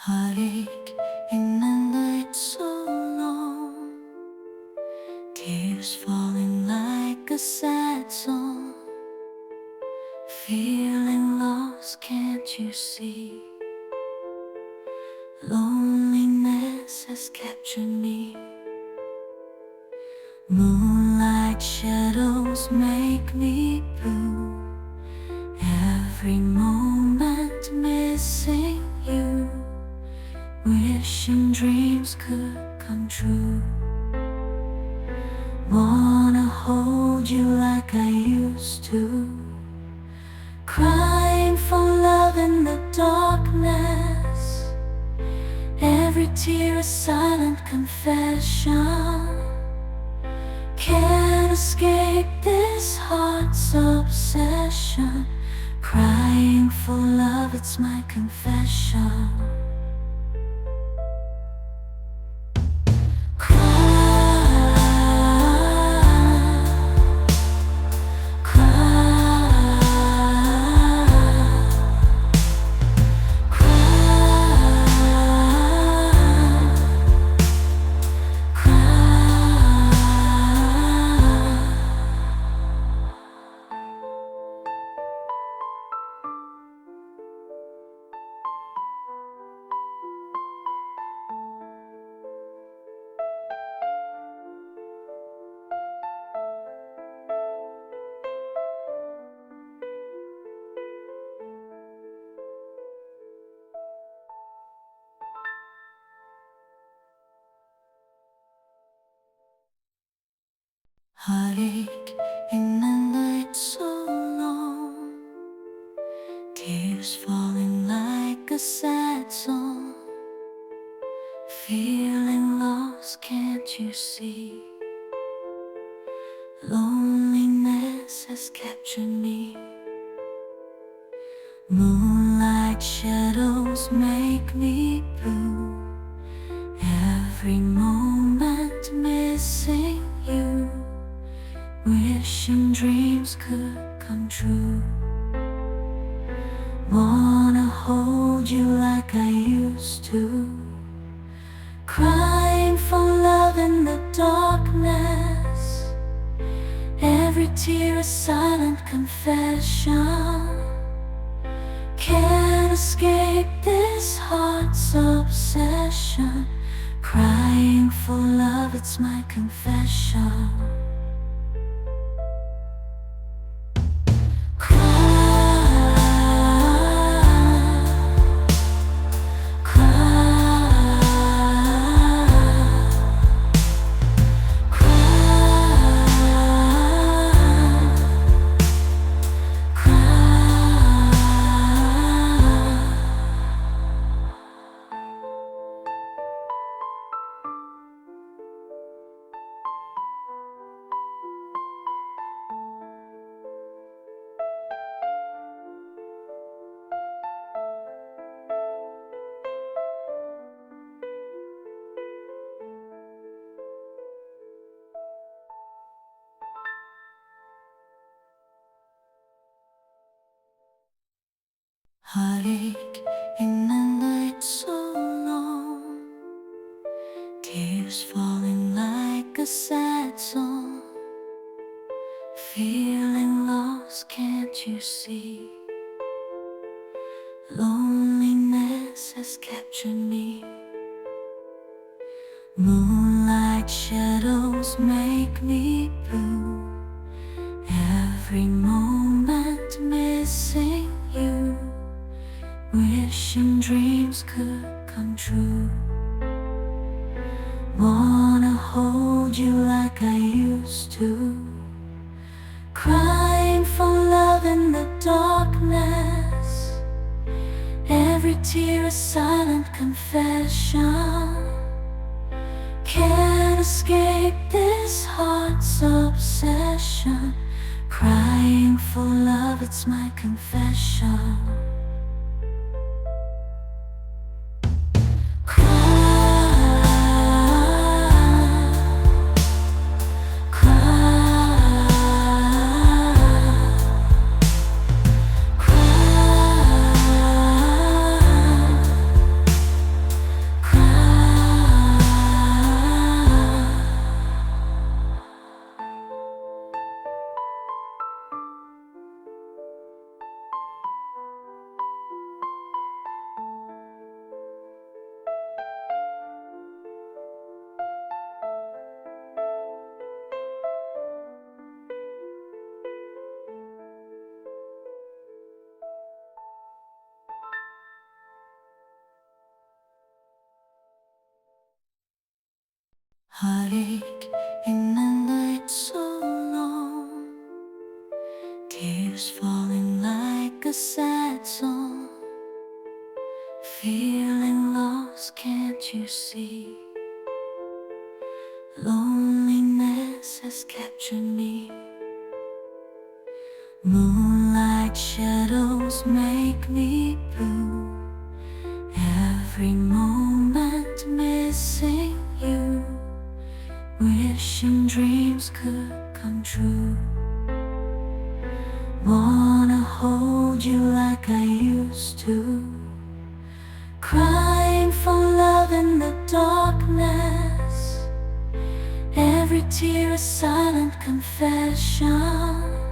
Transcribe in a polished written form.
Heartache in the night so long, tears falling like a sad song. Feeling lost, can't you see? Loneliness has captured me. Moonlight shadows make me blue. Every moment missing you, wishing dreams could come true. Wanna hold you like I used to, crying for love in the darkness. Every tear a silent confession. Can't escape this heart's obsession. Crying for love, it's my confession. Heartache in the night so long, tears falling like a sad song. Feeling lost, can't you see? Loneliness has captured me. Moonlight shadows make me blue. Every moment missing you, wishing dreams could come true. Wanna hold you like I used to, crying for love in the darkness. Every tear a silent confession. Can't escape this heart's obsession. Crying for love, it's my confession. Heartache in the night so long, tears falling like a sad song. Feeling lost, can't you see? Loneliness has captured me. Moonlight shadows make me blue. Every moment missing you, wishing dreams could come true. Wanna hold you like I used to, crying for love in the darkness. Every tear a silent confession. Can't escape this heart's obsession. Crying for love, it's my confession. Heartache in a night so long, tears falling like a sad song. Feeling lost, can't you see? Loneliness has captured me. Moonlight shadows make me blue. Every moment missing you. Wishing dreams could come true. Wanna hold you like I used to. Crying for love in the darkness. Every tear a silent confession.